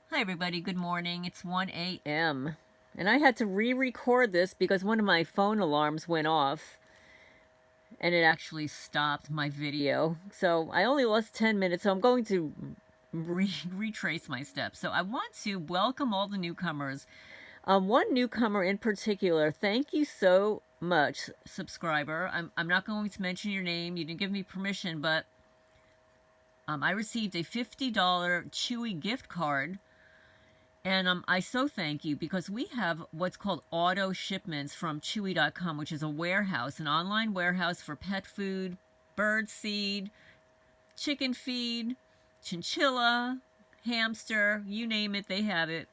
Hi everybody, good morning. It's 1 a.m. And I had to re-record this because one of my phone alarms went off and it actually stopped my video. So I only lost 10 minutes, so I'm going to retrace my steps. So I want to welcome all the newcomers. One newcomer in particular, thank you so much, subscriber. I'm not going to mention your name. You didn't give me permission, but I received a $50 Chewy gift card. And I so thank you because we have what's called auto shipments from Chewy.com, which is a warehouse, an online warehouse for pet food, bird seed, chicken feed, chinchilla, hamster, you name it, they have it.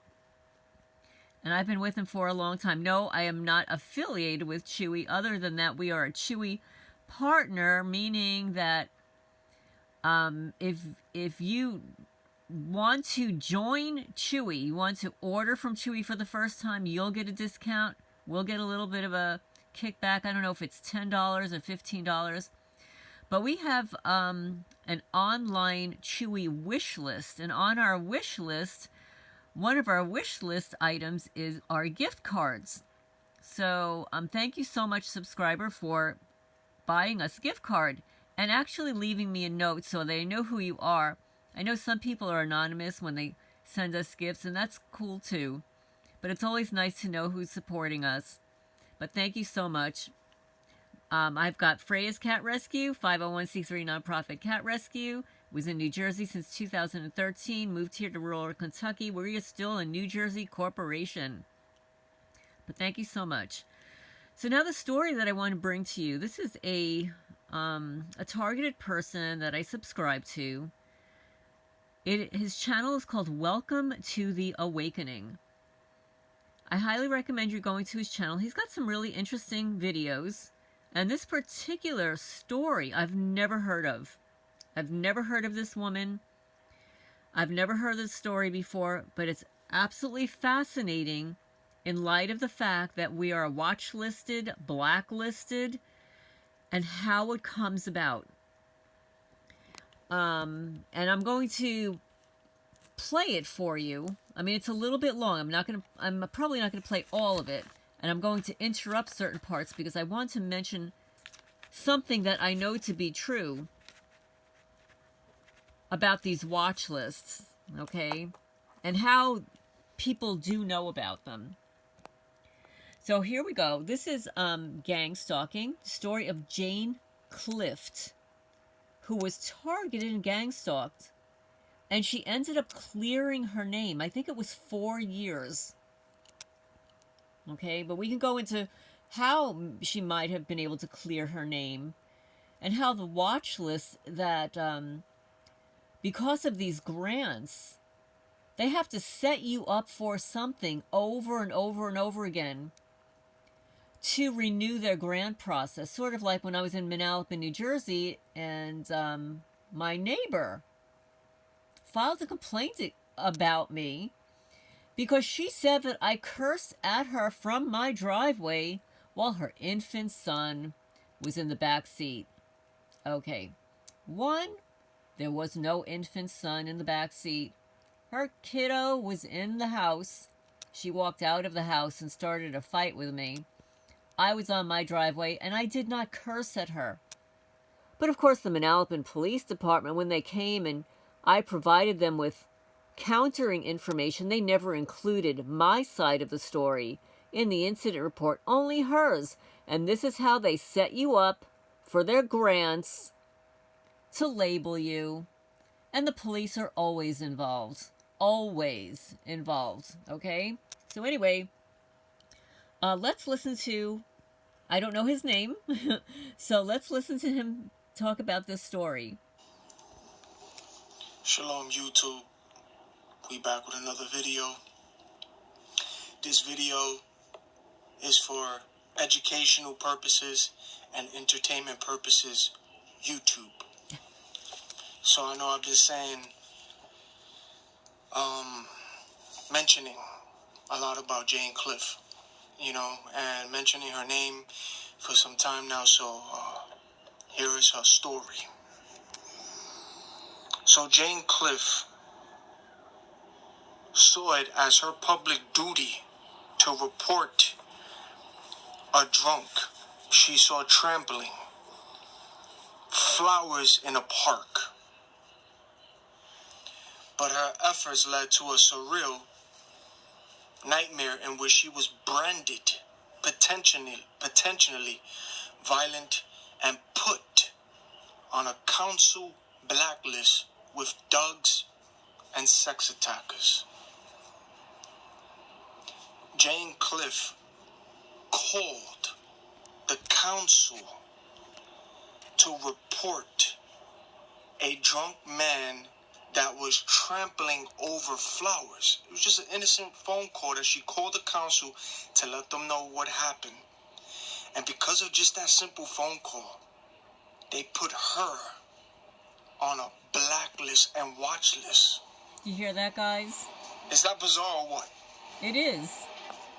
And I've been with them for a long time. No, I am not affiliated with Chewy. Other than that, we are a Chewy partner, meaning that if you want to join Chewy, you want to order from Chewy for the first time, you'll get a discount. We'll get a little bit of a kickback. I don't know if it's $10 or $15. But we have an online Chewy wish list. And on our wish list, one of our wish list items is our gift cards. So thank you so much, subscriber, for buying us gift card and actually leaving me a note so they know who you are. I know some people are anonymous when they send us gifts, and that's cool too. But it's always nice to know who's supporting us. But thank you so much. I've got Freya's Cat Rescue, 501c3 nonprofit cat rescue. Was in New Jersey since 2013. Moved here to rural Kentucky. We're still a New Jersey corporation. But thank you so much. So now the story that I want to bring to you. This is a targeted person that I subscribe to. His channel is called Welcome to the Awakening. I highly recommend you going to his channel. He's got some really interesting videos. And this particular story I've never heard of. I've never heard of this woman. I've never heard this story before, but it's absolutely fascinating in light of the fact that we are watch listed, blacklisted, and how it comes about. And I'm going to play it for you. I mean, it's a little bit long. I'm probably not gonna play all of it, and I'm going to interrupt certain parts because I want to mention something that I know to be true about these watch lists, okay? And how people do know about them. So here we go. This is gang stalking, story of Jane Clift, who was targeted and gang stalked, and she ended up clearing her name. I think it was 4 years. Okay, but we can go into how she might have been able to clear her name and how the watch list that because of these grants, they have to set you up for something over and over and over again to renew their grant process. Sort of like when I was in Manalapan, New Jersey, and my neighbor filed a complaint about me because she said that I cursed at her from my driveway while her infant son was in the back seat. Okay, one, there was no infant son in the back seat. Her kiddo was in the house. She walked out of the house and started a fight with me. I was on my driveway, and I did not curse at her. But of course, the Manalapan Police Department, when they came and I provided them with countering information, they never included my side of the story in the incident report, only hers. And this is how they set you up for their grants to label you. And the police are always involved. Always involved, okay? So anyway, let's listen to, I don't know his name, so let's listen to him talk about this story. Shalom YouTube, we back with another video. This video is for educational purposes and entertainment purposes, YouTube. So I know I've been saying, mentioning a lot about Jane Clift, and mentioning her name for some time now, so here is her story. So Jane Clift saw it as her public duty to report a drunk she saw trampling flowers in a park. But her efforts led to a surreal nightmare in which she was branded potentially violent and put on a council blacklist with thugs and sex attackers. Jane Clift called the council to report a drunk man that was trampling over flowers. It was just an innocent phone call that she called the council to let them know what happened. And because of just that simple phone call, they put her on a blacklist and watch list. You hear that, guys? Is that bizarre or what? It is.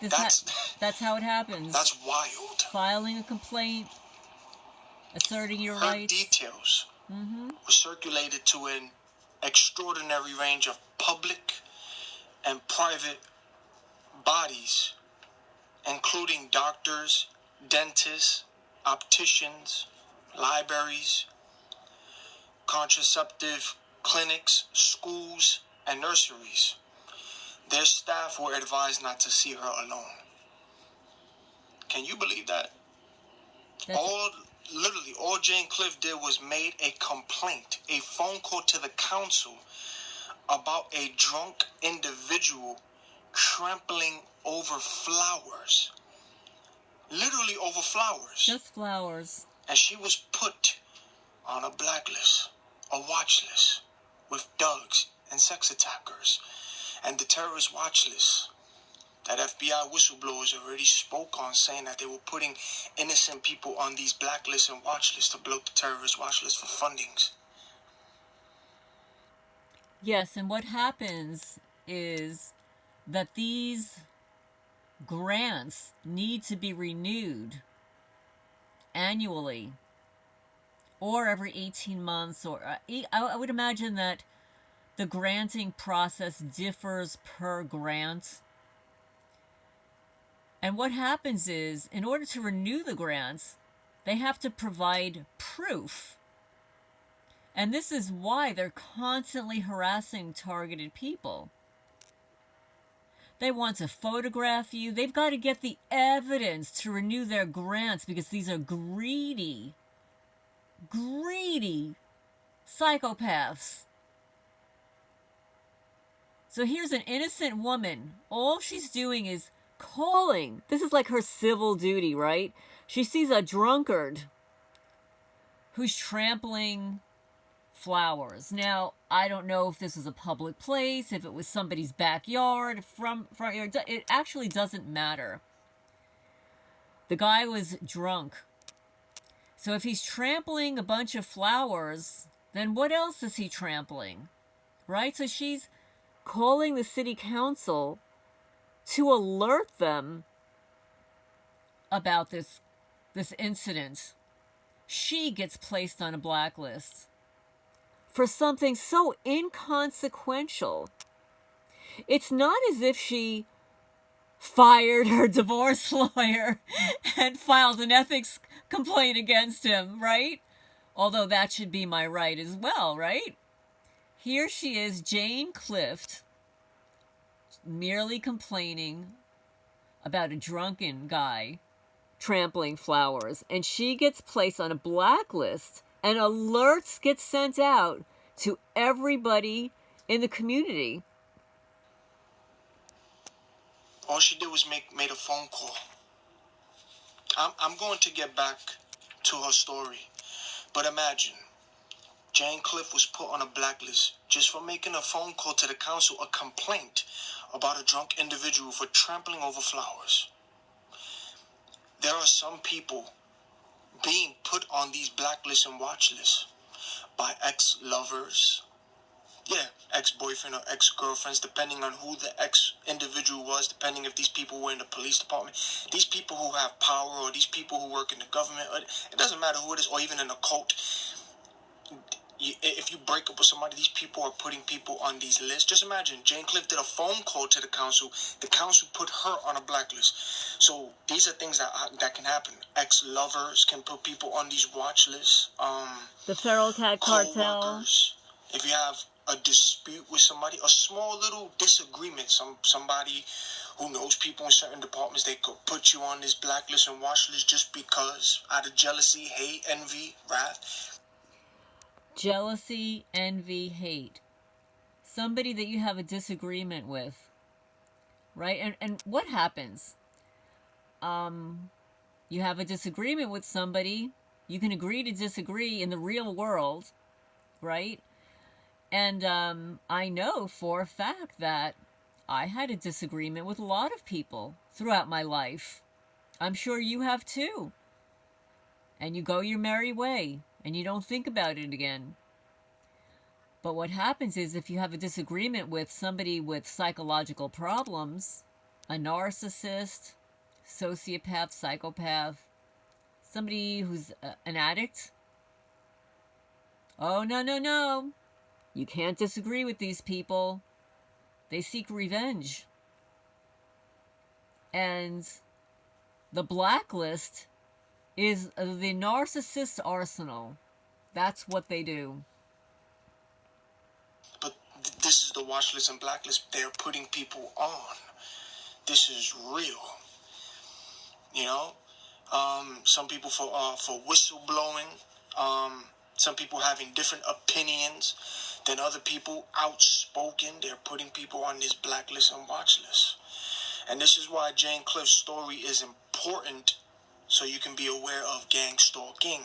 That's how it happens. That's wild. Filing a complaint, asserting your Her rights. details were circulated to an extraordinary range of public and private bodies, including doctors, dentists, opticians, libraries, contraceptive clinics, schools, and nurseries. Their staff were advised not to see her alone. Can you believe that? Literally, all Jane Clift did was made a complaint, a phone call to the council about a drunk individual trampling over flowers. Literally over flowers. Just flowers. And she was put on a blacklist, a watch list, with thugs and sex attackers. And the terrorist watch list that FBI whistleblowers already spoke on, saying that they were putting innocent people on these blacklists and watch lists to block the terrorist watch list for fundings. Yes, and what happens is that these grants need to be renewed annually or every 18 months, or I would imagine that the granting process differs per grant. And what happens is, in order to renew the grants, they have to provide proof. And this is why they're constantly harassing targeted people. They want to photograph you. They've got to get the evidence to renew their grants because these are greedy psychopaths. So here's an innocent woman. All she's doing is calling. This is like her civil duty, right? She sees a drunkard who's trampling flowers. Now, I don't know if this was a public place, if it was somebody's backyard, front yard. It actually doesn't matter. The guy was drunk. So if he's trampling a bunch of flowers, then what else is he trampling? Right? So she's calling the city council to alert them about this incident. She gets placed on a blacklist for something so inconsequential. It's not as if she fired her divorce lawyer and filed an ethics complaint against him, right? Although that should be my right as well, right? Here she is, Jane Clift, merely complaining about a drunken guy trampling flowers, and she gets placed on a blacklist, and alerts get sent out to everybody in the community. All she did was made a phone call. I'm going to get back to her story, but imagine Jane Clift was put on a blacklist just for making a phone call to the council, a complaint about a drunk individual for trampling over flowers. There are some people being put on these blacklists and watch lists by ex-lovers, ex-boyfriend or ex-girlfriends, depending on who the ex-individual was, depending if these people were in the police department, these people who have power, or these people who work in the government, it doesn't matter who it is, or even in a cult. if you break up with somebody, these people are putting people on these lists. Just imagine, Jane Clift did a phone call to the council. The council put her on a blacklist. So these are things that can happen. Ex-lovers can put people on these watch lists. The Feral Cat Cartel. Co-workers. If you have a dispute with somebody, a small little disagreement, somebody who knows people in certain departments, they could put you on this blacklist and watch list just because, out of jealousy, hate, envy, wrath. Jealousy, envy, hate. Somebody that you have a disagreement with, right? And what happens? You have a disagreement with somebody. You can agree to disagree in the real world, right? And I know for a fact that I had a disagreement with a lot of people throughout my life. I'm sure you have too. And you go your merry way, and you don't think about it again. But what happens is, if you have a disagreement with somebody with psychological problems, a narcissist, sociopath, psychopath, somebody who's an addict, oh, no. You can't disagree with these people. They seek revenge. And the blacklist is the narcissist's arsenal. That's what they do. But this is the watch list and blacklist they're putting people on. This is real. You know? Some people for whistleblowing. Some people having different opinions than other people, outspoken. They're putting people on this blacklist and watch list. And this is why Jane Clift's story is important, so you can be aware of gang stalking.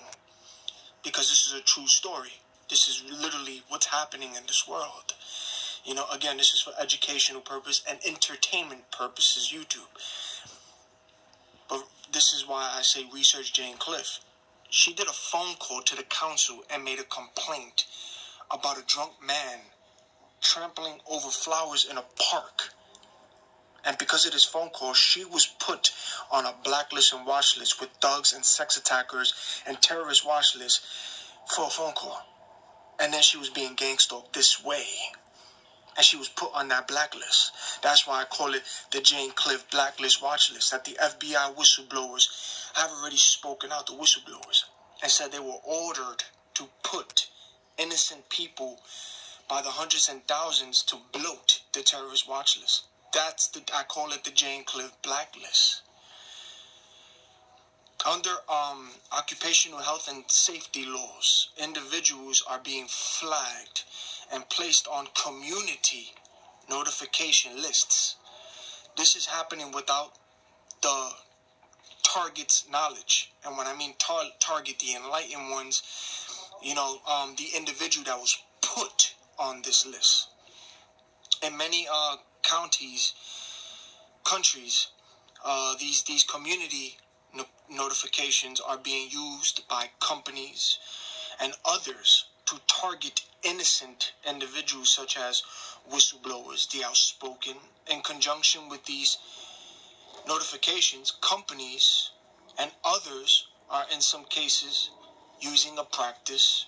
Because this is a true story. This is literally what's happening in this world. You know, again, this is for educational purpose and entertainment purposes, YouTube. But this is why I say research Jane Clift. She did a phone call to the council and made a complaint about a drunk man trampling over flowers in a park. And because of this phone call, she was put on a blacklist and watch list with thugs and sex attackers and terrorist watch list for a phone call. And then she was being gang stalked this way. And she was put on that blacklist. That's why I call it the Jane Clift blacklist watch list. That the FBI whistleblowers have already spoken out, the whistleblowers, and said they were ordered to put innocent people by the hundreds and thousands to bloat the terrorist watch list. I call it the Jane Clift blacklist. Under occupational health and safety laws, individuals are being flagged and placed on community notification lists. This is happening without the target's knowledge. And when I mean target, the enlightened ones, the individual that was put on this list. In many countries, these community notifications are being used by companies and others to target innocent individuals such as whistleblowers, the outspoken. In conjunction with these notifications, companies and others are in some cases using a practice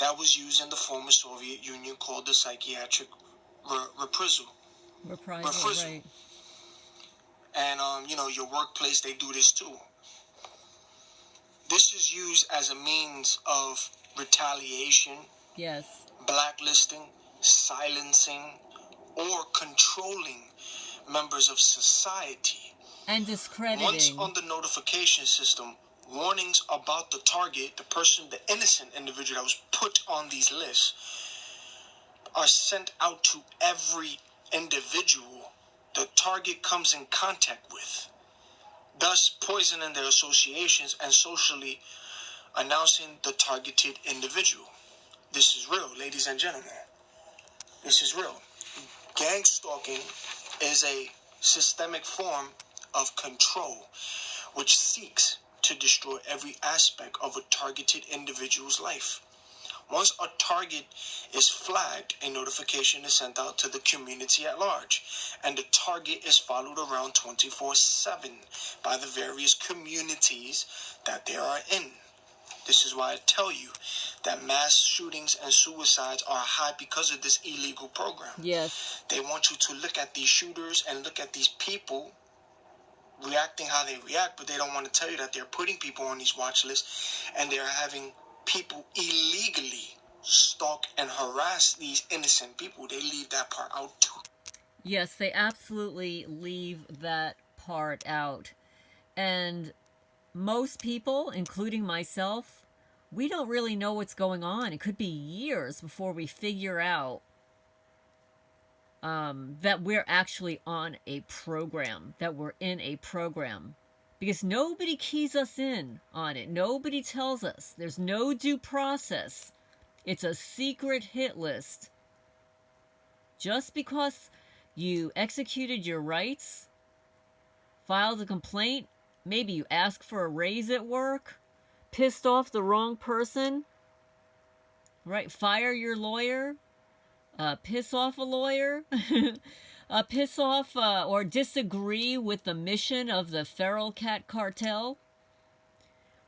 that was used in the former Soviet Union called the psychiatric reprisal. Right. And, your workplace, they do this too. This is used as a means of retaliation, yes, blacklisting, silencing, or controlling members of society. And discrediting. Once on the notification system, warnings about the target, the person, the innocent individual that was put on these lists, are sent out to every individual the target comes in contact with, thus poisoning their associations and socially announcing the targeted individual. This is real, ladies and gentlemen. This is real. Gang stalking is a systemic form of control which seeks to destroy every aspect of a targeted individual's life. Once a target is flagged, a notification is sent out to the community at large, and the target is followed around 24/7 by the various communities that they are in. This is why I tell you that mass shootings and suicides are high because of this illegal program. Yes. They want you to look at these shooters and look at these people reacting how they react, but they don't want to tell you that they're putting people on these watch lists and they're having people illegally stalk and harass these innocent people. They leave that part out too. Yes, they absolutely leave that part out. And most people, including myself, we don't really know what's going on. It could be years before we figure out that we're actually on a program, that we're in a program. Because nobody keys us in on it. Nobody tells us. There's no due process. It's a secret hit list. Just because you executed your rights, filed a complaint, maybe you asked for a raise at work, pissed off the wrong person, right? Fire your lawyer, piss off a lawyer, piss off or disagree with the mission of the feral cat cartel,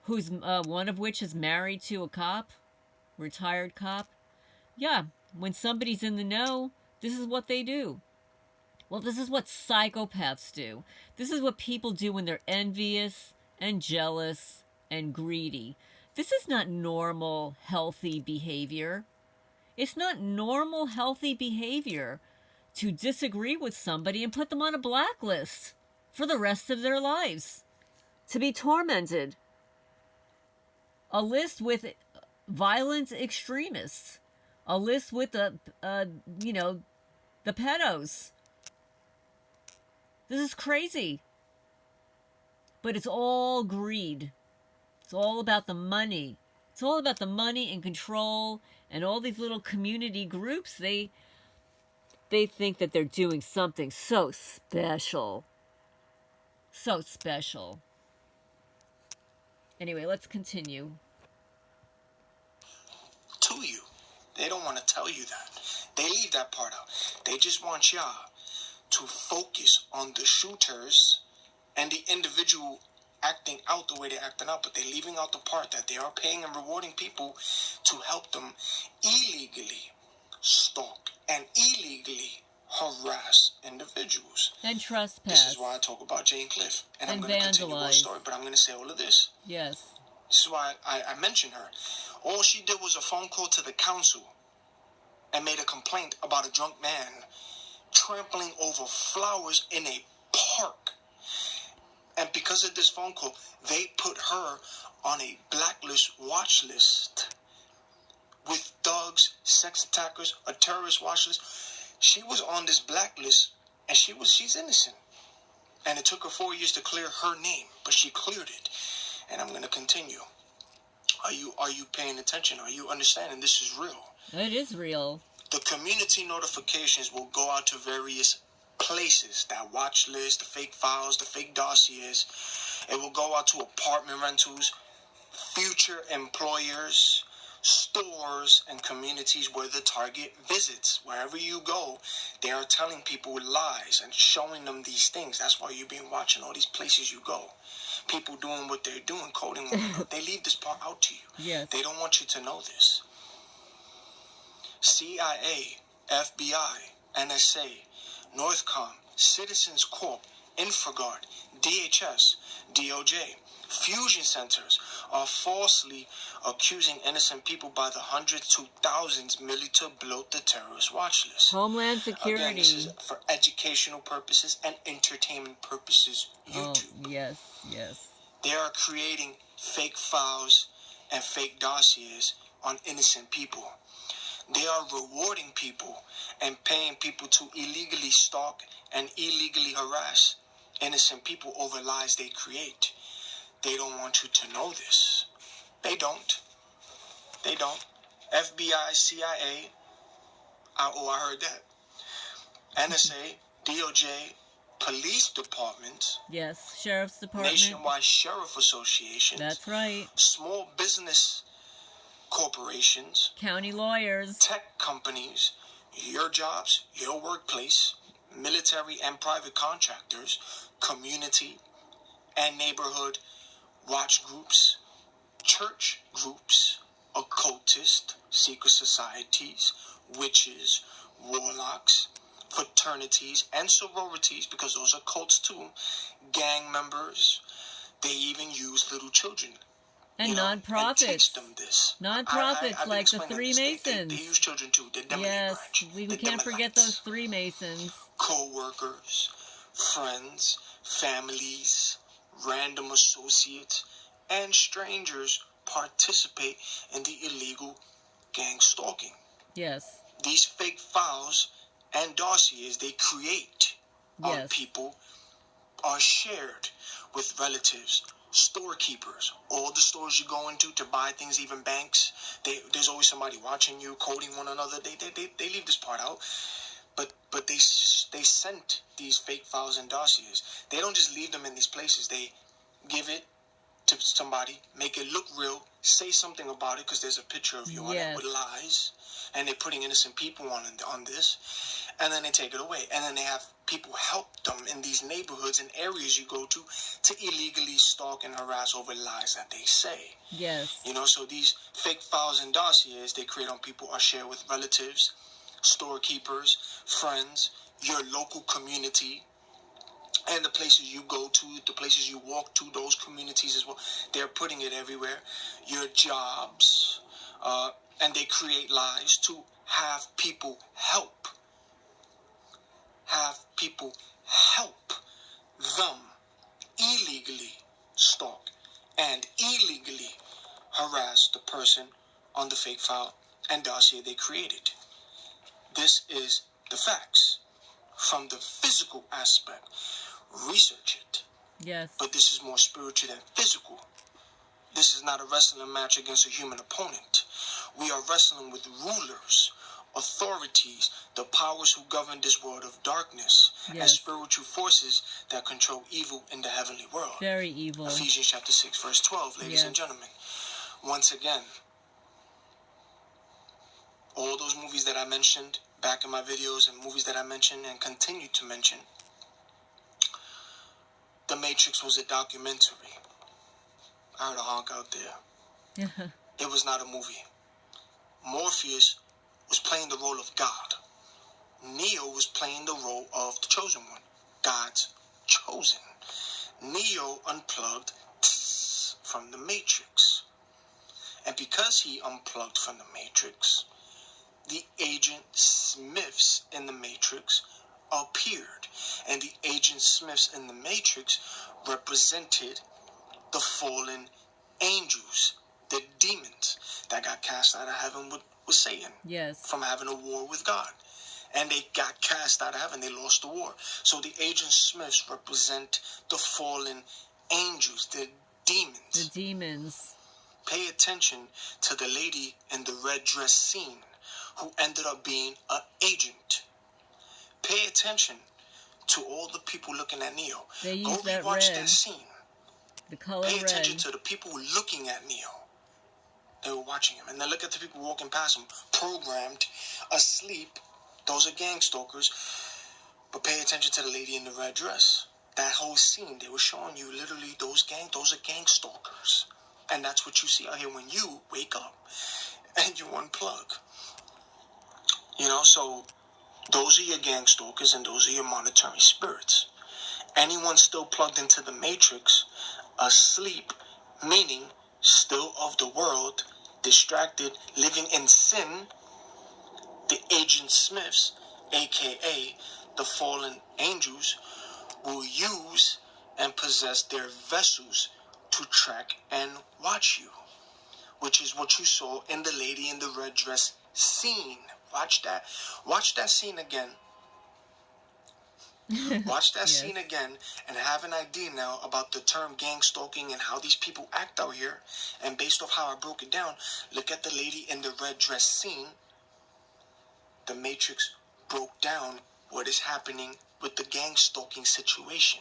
who's one of which is married to a cop, retired cop. Yeah, when somebody's in the know, this is what they do. Well, this is what psychopaths do. This is what people do when they're envious and jealous and greedy. This is not normal, healthy behavior. It's not normal, healthy behavior to disagree with somebody and put them on a blacklist for the rest of their lives, to be tormented. A list with violent extremists. A list with the pedos. This is crazy. But it's all greed. It's all about the money. It's all about the money and control, and all these little community groups, they think that they're doing something so special. So special. Anyway, let's continue. To you. They don't want to tell you that. They leave that part out. They just want y'all to focus on the shooters and the individual acting out the way they're acting out, but they're leaving out the part that they are paying and rewarding people to help them illegally stalk and illegally harass individuals. And trespass. This is why I talk about Jane Clift. And I'm going to continue with the story, but I'm going to say all of this. Yes. This is why I mentioned her. All she did was a phone call to the council and made a complaint about a drunk man trampling over flowers in a park. And because of this phone call, they put her on a blacklist watch list with thugs, sex attackers, a terrorist watch list. She was on this blacklist, and she's innocent. And it took her 4 years to clear her name, but she cleared it. And I'm going to continue. Are you paying attention? Are you understanding this is real? It is real. The community notifications will go out to various places, that watch list, the fake files, the fake dossiers. It will go out to apartment rentals, future employers, stores, and communities where the target visits. Wherever you go, they are telling people lies and showing them these things. That's why you've been watching all these places you go. People doing what they're doing, coding one another. They leave this part out to you. Yes. They don't want you to know this. CIA, FBI, NSA, Northcom, Citizens Corp, Infraguard, DHS, DOJ, fusion centers are falsely accusing innocent people by the hundreds to thousands merely to bloat the terrorist watch list. Homeland Security. Again, this is for educational purposes and entertainment purposes. YouTube. Oh, yes, yes. They are creating fake files and fake dossiers on innocent people. They are rewarding people and paying people to illegally stalk and illegally harass innocent people over lies they create. They don't want you to know this. They don't. They don't. FBI, CIA, I heard that. NSA, DOJ, police departments. Yes, Sheriff's Department. Nationwide Sheriff Associations. That's right. Small business corporations. County lawyers. Tech companies. Your jobs, your workplace. Military and private contractors. Community and neighborhood watch groups. church groups, occultists, secret societies, witches, warlocks, fraternities, and sororities, because those are cults too, gang members. They even use little children. And And teach nonprofits. them this. Nonprofits I've been like the explaining this. Freemasons. They use children too. They're Demolay Yes, branch. we They're can't forget those Demolites. Freemasons. Co-workers, friends, families, random associates, and strangers participate in the illegal gang stalking. Yes. These fake files and dossiers they create on people are shared with relatives, storekeepers, all the stores you go into to buy things, even banks. There's always somebody watching you, coding one another. They leave this part out. But they sent these fake files and dossiers. They don't just leave them in these places. They give it to somebody, make it look real, say something about it because there's a picture of you on it with lies, and they're putting innocent people on this, and then they take it away, and then they have people help them in these neighborhoods and areas you go to illegally stalk and harass over lies that they say. Yes. You know, so these fake files and dossiers they create on people are shared with relatives, storekeepers, friends, your local community, and the places you go to, the places you walk to, those communities as well. They're putting it everywhere. Your jobs, and they create lies to have people help. Have people help them illegally stalk and illegally harass the person on the fake file and dossier they created. This is the facts from the physical aspect. Research it. Yes. But this is more spiritual than physical. This is not a wrestling match against a human opponent. We are wrestling with rulers, authorities, the powers who govern this world of darkness, and spiritual forces that control evil in the heavenly world. Very evil. Ephesians chapter 6, verse 12, ladies and gentlemen. Once again, all those movies that I mentioned back in my videos and movies that I mentioned and continue to mention, The Matrix was a documentary. I heard a honk out there. It was not a movie. Morpheus was playing the role of God. Neo was playing the role of the chosen one. God's chosen. Neo unplugged from the Matrix. And because he unplugged from the Matrix, the Agent Smiths in the Matrix appeared. And the Agent Smiths in the Matrix represented the fallen angels, the demons that got cast out of heaven with Satan. Yes. From having a war with God. And they got cast out of heaven. They lost the war. So the Agent Smiths represent the fallen angels, the demons. The demons. Pay attention to the lady in the red dress scene who ended up being an agent. Pay attention to all the people looking at Neo. They use Go that rewatch red. that scene. The color Pay red. attention to the people looking at Neo. They were watching him. And then look at the people walking past him, programmed, asleep. Those are gang stalkers. But pay attention to the lady in the red dress. That whole scene, they were showing you literally those are gang stalkers. And that's what you see out here when you wake up and you unplug. You know, so those are your gang stalkers and those are your monitoring spirits. Anyone still plugged into the Matrix, asleep, meaning still of the world, distracted, living in sin, the Agent Smiths, aka the fallen angels, will use and possess their vessels to track and watch you, which is what you saw in the lady in the red dress scene. Watch that scene again. Watch that scene again and have an idea now about the term gang stalking and how these people act out here. And based off how I broke it down, look at the lady in the red dress scene. The Matrix broke down what is happening with the gang stalking situation.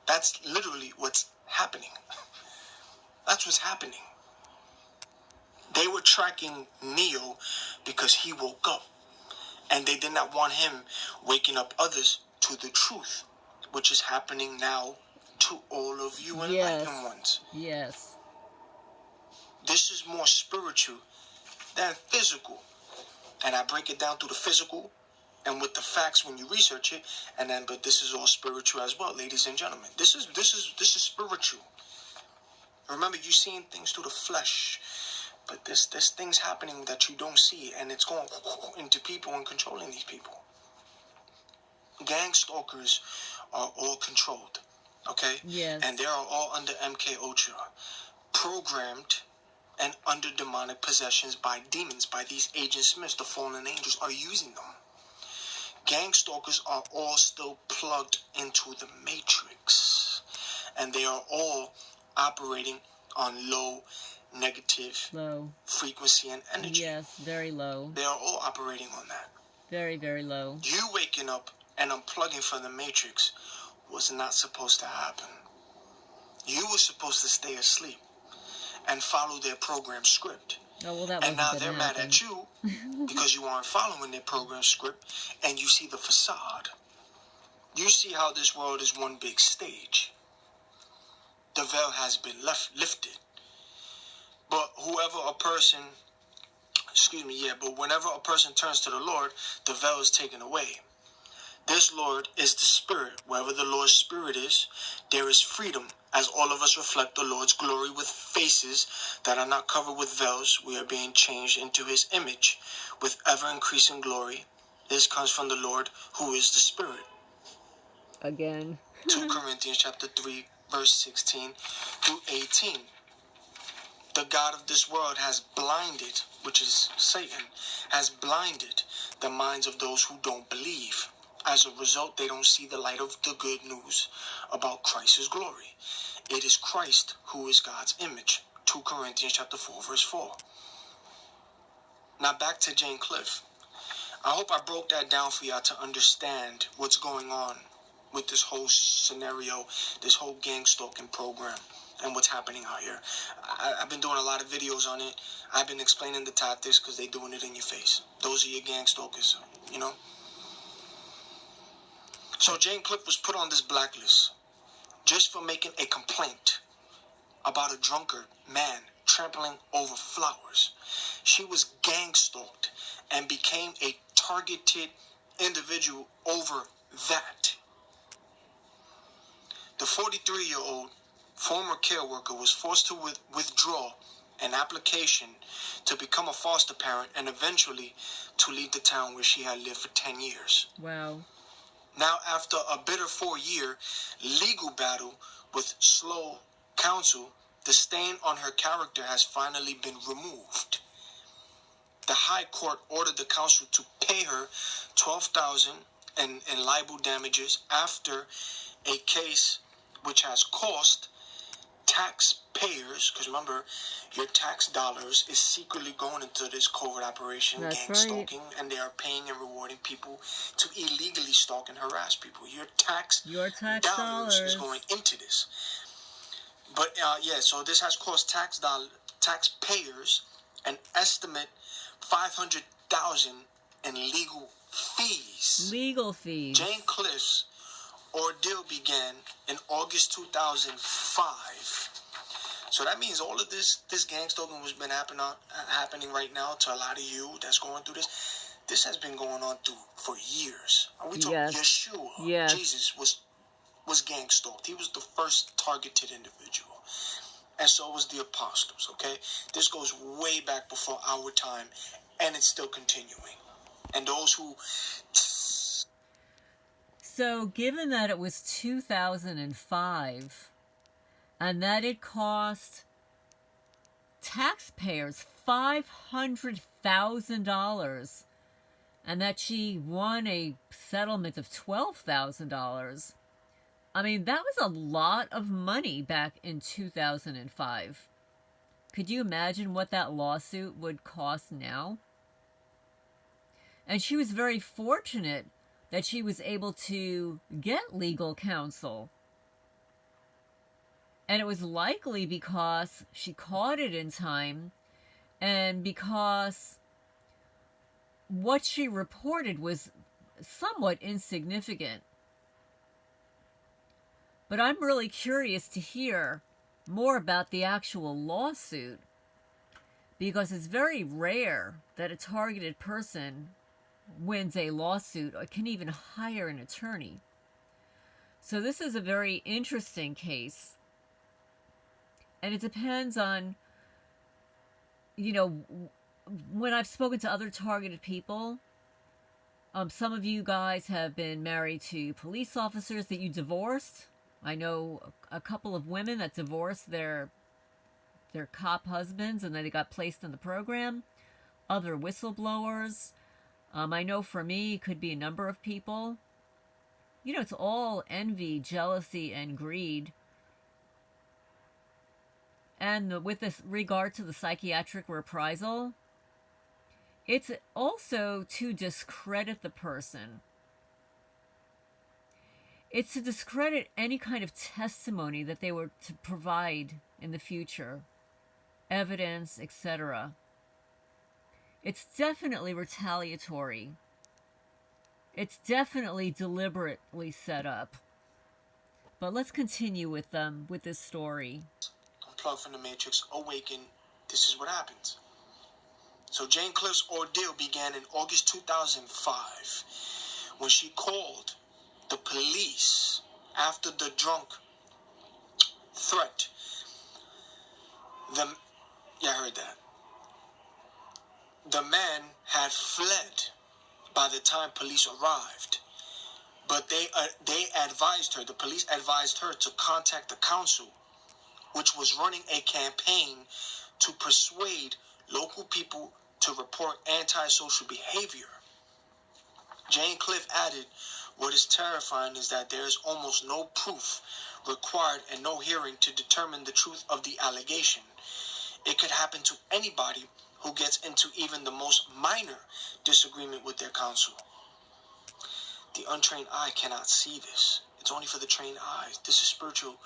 That's literally what's happening. That's what's happening. They were tracking Neo because he woke up. And they did not want him waking up others to the truth, which is happening now to all of you enlightened ones. Yes. This is more spiritual than physical. And I break it down through the physical and with the facts when you research it, but this is all spiritual as well, ladies and gentlemen. This is spiritual. Remember, you're seeing things through the flesh, but there's things happening that you don't see, and it's going into people and controlling these people. Gang stalkers are all controlled, okay? Yes. And they are all under MK Ultra, programmed and under demonic possessions by demons, by these Agent Smiths. The fallen angels are using them. Gang stalkers are all still plugged into the matrix, and they are all operating on low negative frequency and energy. Yes, very low. They are all operating on that. Very, very low. You waking up and unplugging from the matrix was not supposed to happen. You were supposed to stay asleep and follow their program script. Oh, well, that and now they're mad at you because you aren't following their program script, and you see the facade. You see how this world is one big stage. The veil has been lifted. But whenever a person turns to the Lord, the veil is taken away. This Lord is the Spirit. Wherever the Lord's Spirit is, there is freedom. As all of us reflect the Lord's glory with faces that are not covered with veils, we are being changed into His image with ever-increasing glory. This comes from the Lord, who is the Spirit. Again. 2 Corinthians chapter 3, verse 16 through 18. The God of this world has blinded, which is Satan, has blinded the minds of those who don't believe. As a result, they don't see the light of the good news about Christ's glory. It is Christ who is God's image. 2 Corinthians chapter 4, verse 4. Now back to Jane Clift. I hope I broke that down for y'all to understand what's going on with this whole scenario, this whole gang stalking program, and what's happening out here. I've been doing a lot of videos on it. I've been explaining the tactics because they're doing it in your face. Those are your gang stalkers, you know. So Jane Clift was put on this blacklist just for making a complaint about a drunkard man trampling over flowers. She was gang stalked and became a targeted individual over that. The 43-year-old former care worker was forced to withdraw an application to become a foster parent and eventually to leave the town where she had lived for 10 years. Wow. Now, after a bitter 4-year legal battle with slow counsel, the stain on her character has finally been removed. The High Court ordered the council to pay her $12,000 in libel damages after a case which has cost taxpayers, because remember, your tax dollars is secretly going into this covert operation, gang stalking, and they are paying and rewarding people to illegally stalk and harass people. Your tax dollars is going into this. But so this has cost taxpayers an estimate $500,000 in legal fees. Legal fees. Jane Clift's ordeal began in August 2005. So that means all of this gang stalking has been happening right now to a lot of you that's going through this. This has been going on for years. Are we talking Yeshua? Jesus was gang stalked. He was the first targeted individual. And so was the apostles, okay? This goes way back before our time, and it's still continuing. And those who... So, given that it was 2005, and that it cost taxpayers $500,000, and that she won a settlement of $12,000, I mean, that was a lot of money back in 2005. Could you imagine what that lawsuit would cost now? And she was very fortunate that she was able to get legal counsel. And it was likely because she caught it in time, and because what she reported was somewhat insignificant. But I'm really curious to hear more about the actual lawsuit, because it's very rare that a targeted person wins a lawsuit or can even hire an attorney. So this is a very interesting case. And it depends on, you know, when I've spoken to other targeted people, some of you guys have been married to police officers that you divorced. I know a couple of women that divorced their cop husbands and then they got placed in the program. Other whistleblowers. I know for me, it could be a number of people. You know, it's all envy, jealousy, and greed. And with this regard to the psychiatric reprisal, it's also to discredit the person. It's to discredit any kind of testimony that they were to provide in the future, evidence, etc. It's definitely retaliatory. It's definitely deliberately set up. But let's continue with this story. Unplugged from the Matrix, awaken. This is what happens. So Jane Clift's ordeal began in August 2005 when she called the police after the drunk threat. Yeah, I heard that. The man had fled by the time police arrived, but they advised her, the police advised her to contact the council, which was running a campaign to persuade local people to report antisocial behavior. Jane Clift added, "What is terrifying is that there is almost no proof required and no hearing to determine the truth of the allegation. It could happen to anybody who gets into even the most minor disagreement with their counsel. The untrained eye cannot see this. It's only for the trained eyes. This is spiritual.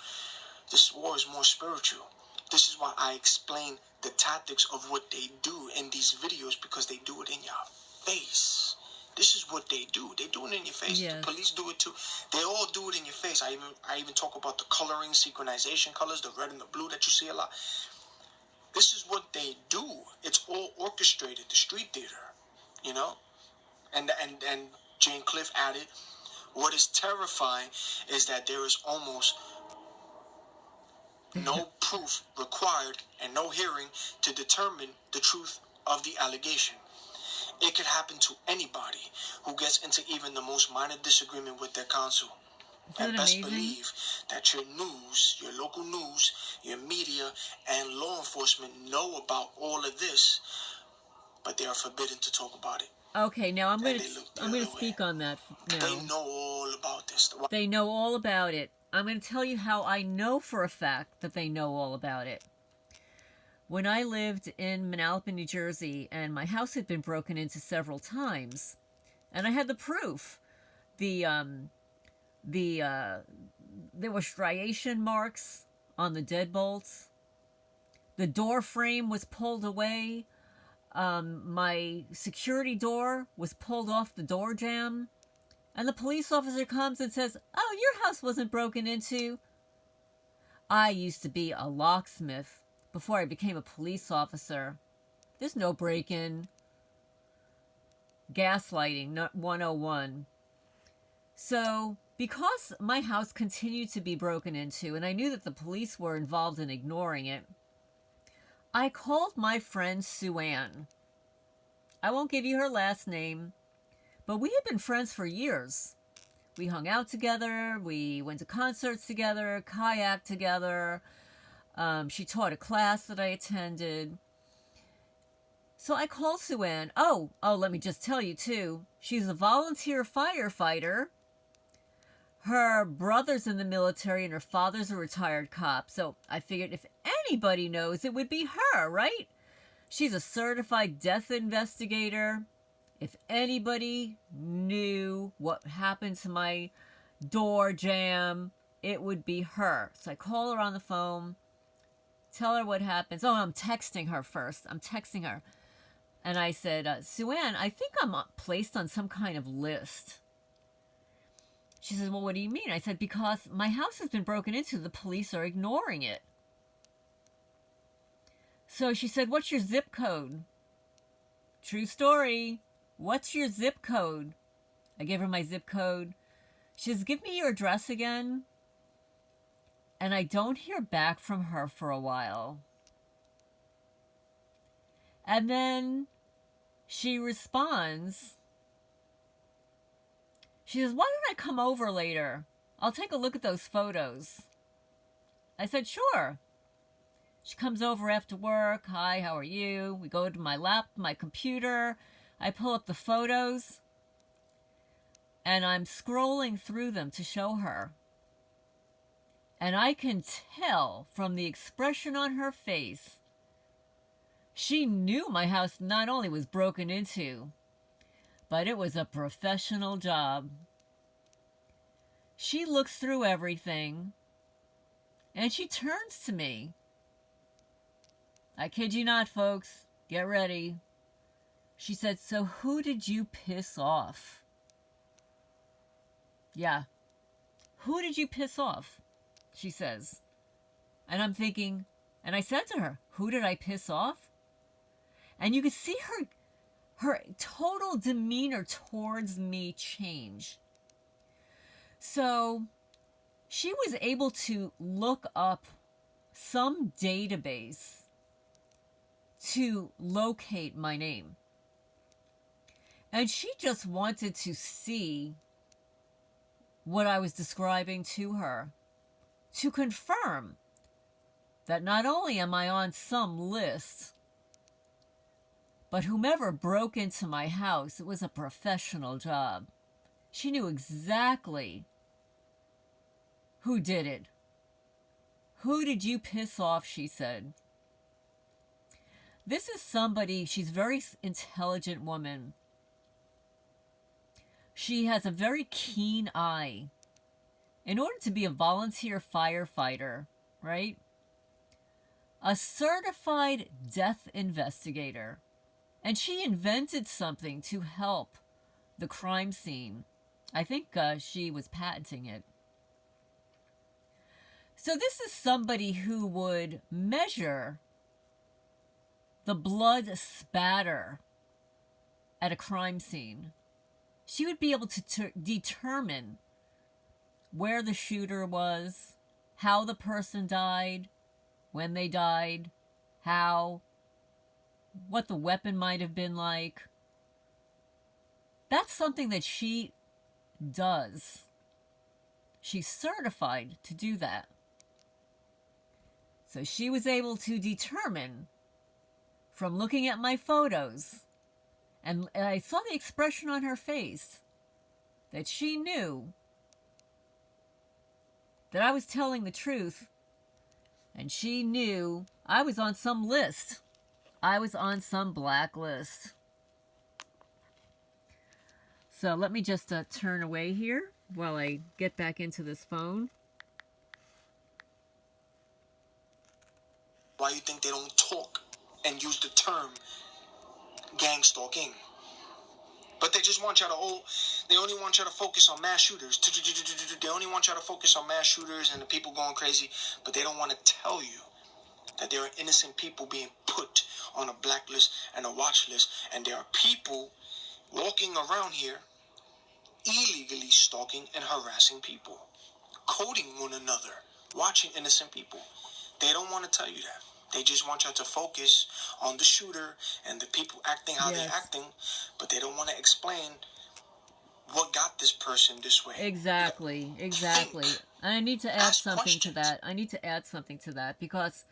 This war is more spiritual. This is why I explain the tactics of what they do in these videos, because they do it in your face. This is what they do. They do it in your face. Yes. The police do it too. They all do it in your face. I even talk about the coloring, synchronization colors, the red and the blue that you see a lot. This is what they do. It's all orchestrated, the street theater, you know? And Jane Clift added, what is terrifying is that there is almost no proof required and no hearing to determine the truth of the allegation. It could happen to anybody who gets into even the most minor disagreement with their counsel. And best believe that your news, your local news, your media, and law enforcement know about all of this, but they are forbidden to talk about it. Okay, now I'm going to speak on that now. They know all about this. They know all about it. I'm going to tell you how I know for a fact that they know all about it. When I lived in Manalapan, New Jersey, and my house had been broken into several times, and I had the proof. There were striation marks on the deadbolts. The door frame was pulled away. My security door was pulled off the door jamb. And the police officer comes and says, "Oh, your house wasn't broken into." I used to be a locksmith before I became a police officer. There's no break-in. Gaslighting, 101. So, because my house continued to be broken into, and I knew that the police were involved in ignoring it, I called my friend Sue Ann. I won't give you her last name, but we had been friends for years. We hung out together, we went to concerts together, kayaked together. She taught a class that I attended. So I called Sue Ann. Oh, let me just tell you too, she's a volunteer firefighter. Her brother's in the military and her father's a retired cop. So I figured if anybody knows, it would be her, right? She's a certified death investigator. If anybody knew what happened to my door jamb, it would be her. So I call her on the phone, tell her what happens. Oh, I'm texting her first. And I said, Sue Ann, I think I'm placed on some kind of list. She says, well, what do you mean? I said, because my house has been broken into. The police are ignoring it. So she said, "What's your zip code?" True story. "What's your zip code?" I gave her my zip code. She says, "Give me your address again." And I don't hear back from her for a while. And then she responds. She says, "Why don't I come over later? I'll take a look at those photos." I said, "Sure." She comes over after work. "Hi, how are you?" We go to my computer. I pull up the photos. And I'm scrolling through them to show her. And I can tell from the expression on her face, she knew my house not only was broken into, but it was a professional job. She looks through everything, and she turns to me. I kid you not, folks. Get ready. She said, "So who did you piss off?" Yeah. "Who did you piss off?" she says. And I'm thinking, and I said to her, "Who did I piss off?" And you could see her total demeanor towards me change. So she was able to look up some database to locate my name. And she just wanted to see what I was describing to her, to confirm that not only am I on some list, but whomever broke into my house, it was a professional job. She knew exactly who did it. "Who did you piss off?" she said. This is somebody, she's a very intelligent woman. She has a very keen eye. In order to be a volunteer firefighter, right? A certified death investigator. And she invented something to help the crime scene. I think she was patenting it. So this is somebody who would measure the blood spatter at a crime scene. She would be able to determine where the shooter was, how the person died, when they died, how, what the weapon might have been like. That's something that she does. She's certified to do that. So she was able to determine from looking at my photos, and I saw the expression on her face, that she knew that I was telling the truth, and she knew I was on some list. I was on some blacklist. So let me just turn away here while I get back into this phone. Why you think they don't talk and use the term gang stalking? But they just want y'all to they only want y'all to focus on mass shooters. They only want y'all to focus on mass shooters and the people going crazy, but they don't want to tell you that there are innocent people being put on a blacklist and a watch list, and there are people walking around here illegally stalking and harassing people, coding one another, watching innocent people. They don't want to tell you that. They just want you to focus on the shooter and the people acting how they're acting, but they don't want to explain what got this person this way. Exactly. And I need to add something to that. Because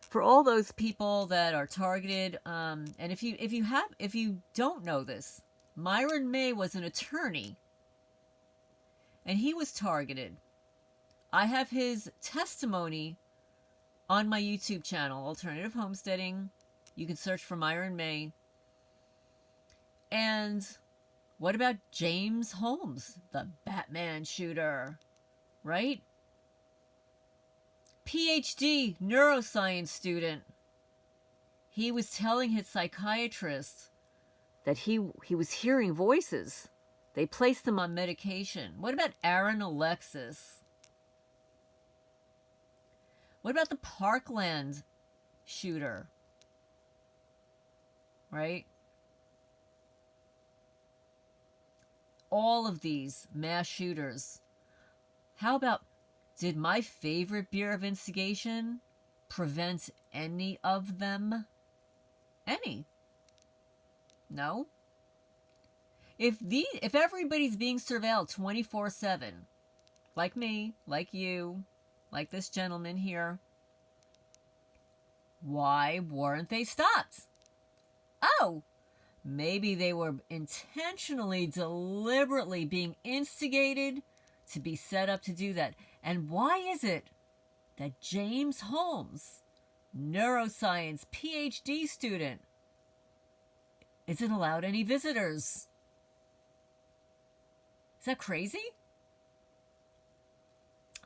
for all those people that are targeted, and if you don't know this, Myron May was an attorney, and he was targeted. I have his testimony on my YouTube channel, Alternative Homesteading. You can search for Myron May. And what about James Holmes, the Batman shooter, right? PhD neuroscience student. He was telling his psychiatrist that he was hearing voices. They placed him on medication. What about Aaron Alexis? What about the Parkland shooter? right? All of these mass shooters. How about, did my favorite beer of instigation prevent any of them? Any? No? If everybody's being surveilled 24/7, like me, like you, like this gentleman here, why weren't they stopped? Oh, maybe they were intentionally, deliberately being instigated to be set up to do that. And why is it that James Holmes, neuroscience PhD student, isn't allowed any visitors? Is that crazy?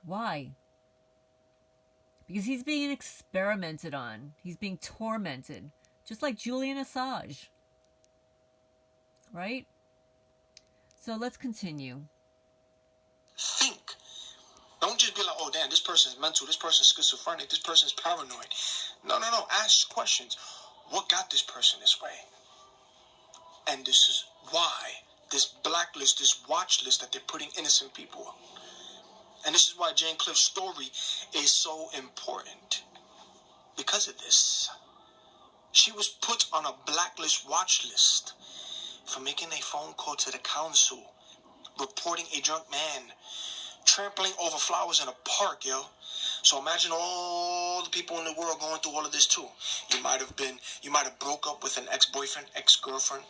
Why? Because he's being experimented on. He's being tormented. Just like Julian Assange. Right? So let's continue. Think. Don't just be like, oh, damn, this person's mental, this person's schizophrenic, this person's paranoid. No. Ask questions. What got this person this way? And this is why. This blacklist, this watch list that they're putting innocent people on. And this is why Jane Clift's story is so important. Because of this. She was put on a blacklist watch list for making a phone call to the council, reporting a drunk man trampling over flowers in a park, yo. So imagine all the people in the world going through all of this too. You might have broke up with an ex-boyfriend, ex-girlfriend,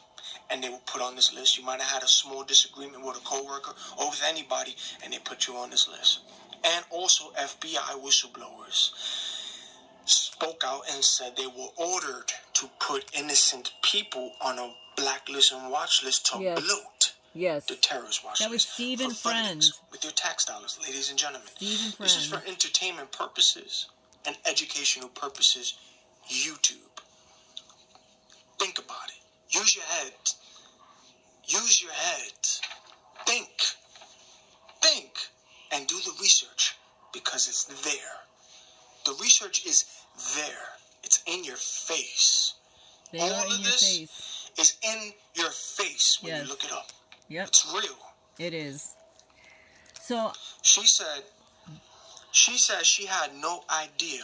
and they were put on this list. You might have had a small disagreement with a coworker or with anybody, and they put you on this list. And also FBI whistleblowers spoke out and said they were ordered to put innocent people on a blacklist and watch list to bloat the terrorist watch list. That was Stephen Friend. With your tax dollars, ladies and gentlemen. Stephen Friend. This is for entertainment purposes and educational purposes. YouTube. Think about it. Use your head. Use your head. Think. And do the research because it's there. The research is there. It's in your face. All of this is in your face when you look it up. Yep. It's real. It is. So she said she had no idea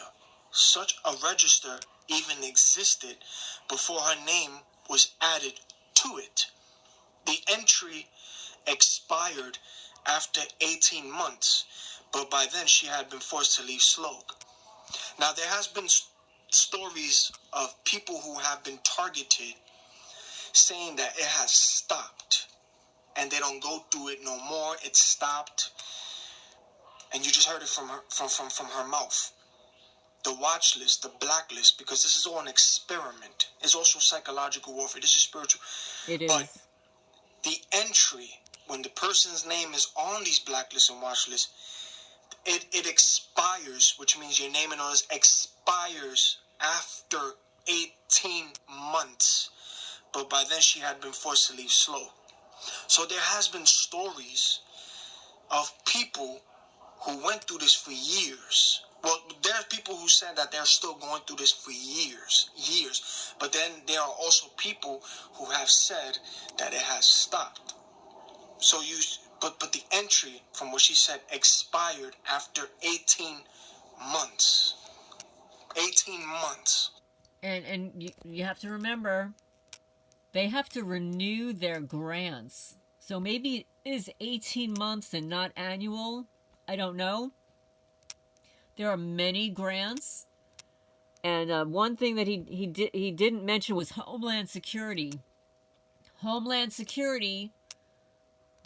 such a register even existed before her name was added to it. The entry expired after 18 months, but by then she had been forced to leave Slogue. Now, there has been stories of people who have been targeted saying that it has stopped and they don't go through it no more. It stopped. And you just heard it from her mouth. The watch list, the blacklist, because this is all an experiment. It's also psychological warfare. This is spiritual. It is. But the entry, when the person's name is on these blacklists and watch lists, it expires, which means your name and all this expires after 18 months. But by then she had been forced to leave Slogue. So there has been stories of people who went through this for years. Well, there are people who said that they're still going through this for years. But then there are also people who have said that it has stopped. So but the entry, from what she said, expired after 18 months. 18 months. And you have to remember, they have to renew their grants. So maybe it is 18 months and not annual. I don't know. There are many grants. And one thing that he didn't mention was Homeland Security. Homeland Security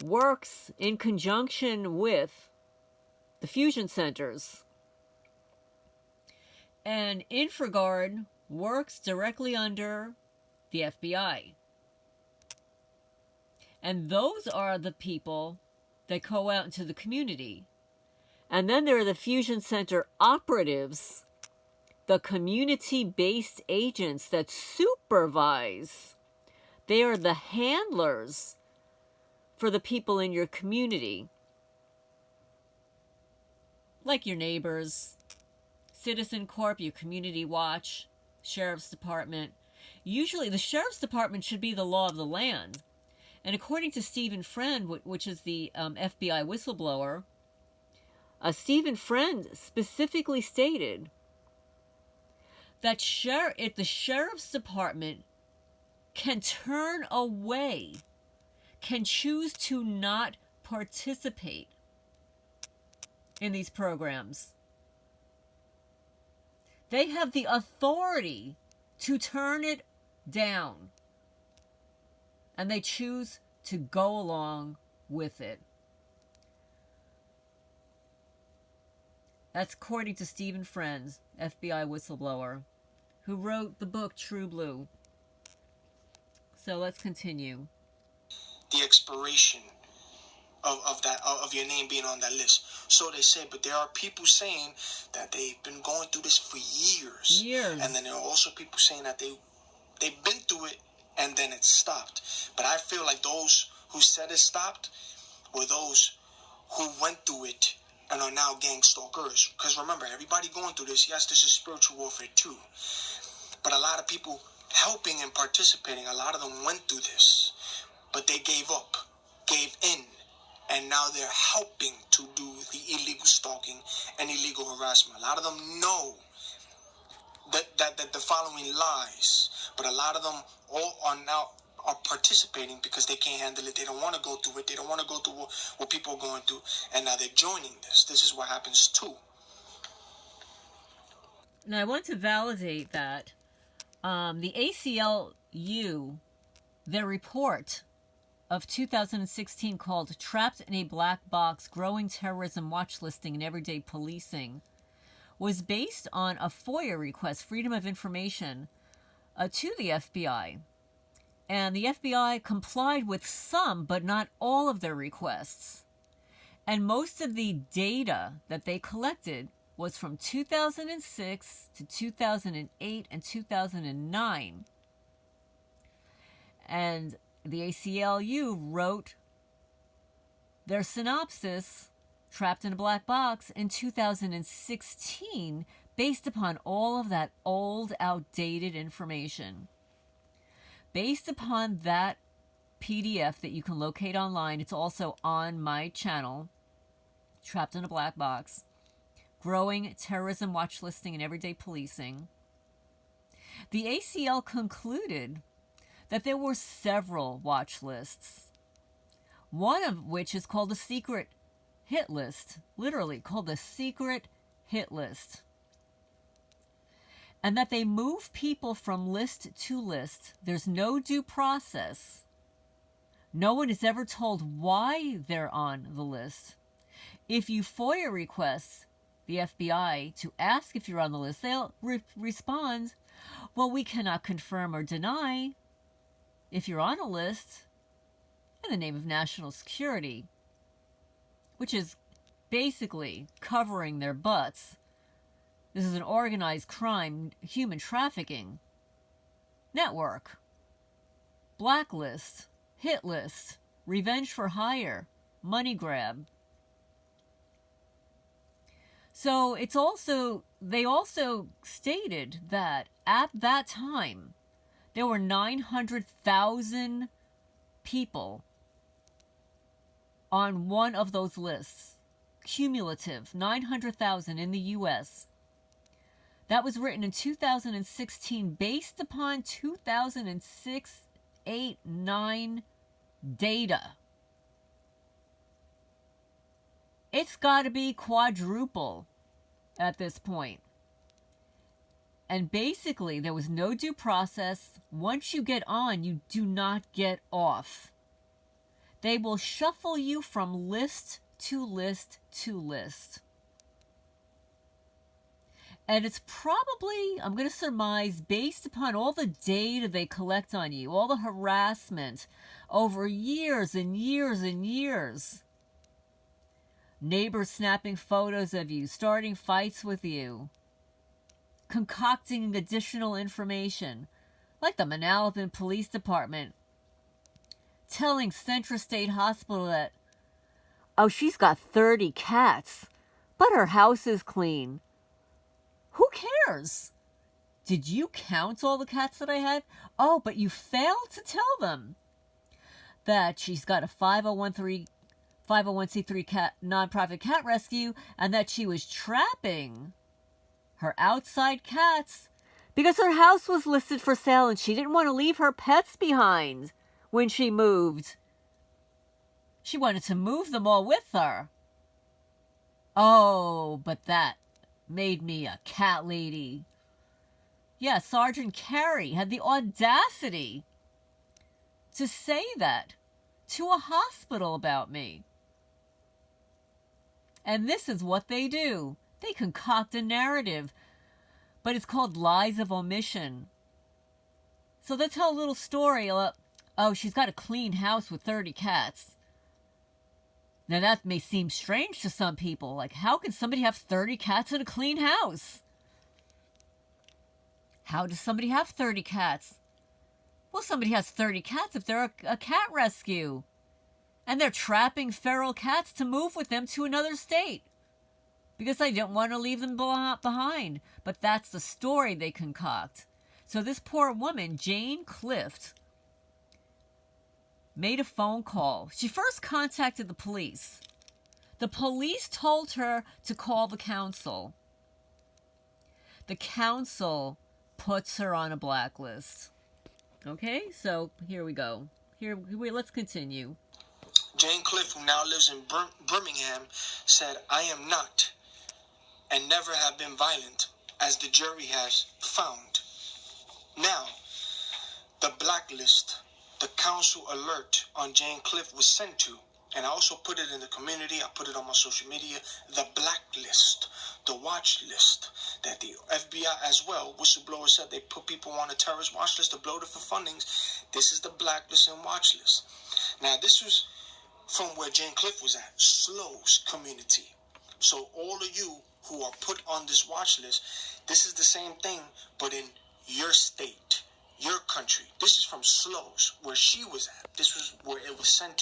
works in conjunction with the fusion centers. And InfraGard works directly under the FBI. And those are the people that go out into the community. And then there are the fusion center operatives, the community-based agents that supervise. They are the handlers for the people in your community. Like your neighbors, Citizen Corp, your community watch, Sheriff's Department. Usually the sheriff's department should be the law of the land. And according to Stephen Friend, which is the FBI whistleblower, Stephen Friend specifically stated that the sheriff's department can turn away, can choose to not participate in these programs. They have the authority to turn it down, and they choose to go along with it. That's according to Stephen Friend, FBI whistleblower, who wrote the book True Blue. So let's continue. The expiration of your name being on that list. So they say, but there are people saying that they've been going through this for years. And then there are also people saying that they've been through it and then it stopped. But I feel like those who said it stopped were those who went through it and are now gang stalkers. Because remember, everybody going through this, yes, this is spiritual warfare too. But a lot of people helping and participating, a lot of them went through this. But they gave up, gave in. And now they're helping to do the illegal stalking and illegal harassment. A lot of them know that the following lies, but a lot of them all are participating because they can't handle it. They don't want to go through it. They don't want to go through what people are going through, and now they're joining this. This is what happens too. Now I want to validate that the ACLU, their report of 2016 called Trapped in a Black Box, Growing Terrorism Watch Listing and Everyday Policing, was based on a FOIA request, Freedom of Information, to the FBI. And the FBI complied with some, but not all of their requests. And most of the data that they collected was from 2006 to 2008 and 2009. And the ACLU wrote their synopsis, Trapped in a Black Box, in 2016, based upon all of that old, outdated information. Based upon that PDF that you can locate online, it's also on my channel, Trapped in a Black Box, Growing Terrorism Watch Listing and Everyday Policing. The ACL concluded that there were several watch lists, one of which is called the secret hit list, literally called the secret hit list, and that they move people from list to list. There's no due process. No one is ever told why they're on the list. If you FOIA request the FBI to ask if you're on the list, they'll respond, well, we cannot confirm or deny if you're on a list in the name of national security, which is basically covering their butts. This is an organized crime, human trafficking network, blacklist, hit list, revenge for hire, money grab. So they also stated that at that time, there were 900,000 people on one of those lists. Cumulative, 900,000 in the U.S. That was written in 2016 based upon 2006, 8, 9 data. It's got to be quadruple at this point. And basically, there was no due process. Once you get on, you do not get off. They will shuffle you from list to list to list. And it's probably, I'm going to surmise, based upon all the data they collect on you, all the harassment over years and years and years. Neighbors snapping photos of you, starting fights with you, concocting additional information, like the Manalapan Police Department telling Central State Hospital that, oh, she's got 30 cats, but her house is clean. Who cares? Did you count all the cats that I had? Oh, but you failed to tell them that she's got a 501c3 cat nonprofit cat rescue, and that she was trapping her outside cats because her house was listed for sale and she didn't want to leave her pets behind when she moved. She wanted to move them all with her. Oh, but that made me a cat lady. Yeah, Sergeant Carey had the audacity to say that to a hospital about me. And this is what they do. They concoct a narrative, but it's called lies of omission. So they'll tell a little story. Oh, she's got a clean house with 30 cats. Now that may seem strange to some people. Like, how can somebody have 30 cats in a clean house? How does somebody have 30 cats? Well, somebody has 30 cats if they're a cat rescue. And they're trapping feral cats to move with them to another state because they don't want to leave them behind. But that's the story they concoct. So this poor woman, Jane Clift, made a phone call. She first contacted the police. The police told her to call the council. The council puts her on a blacklist. Okay, so here we go. Let's continue. Jane Clift, who now lives in Birmingham, said, "I am not and never have been violent, as the jury has found." Now, the blacklist, the council alert on Jane Clift was sent to, and I also put it in the community, I put it on my social media, the blacklist, the watch list that the FBI as well, whistleblowers said they put people on a terrorist watch list to blow it for fundings. This is the blacklist and watch list. Now, this was from where Jane Clift was at, Slow's community. So all of you who are put on this watch list, this is the same thing, but in your state, your country. This is from Slow's, where she was at. This was where it was sent to.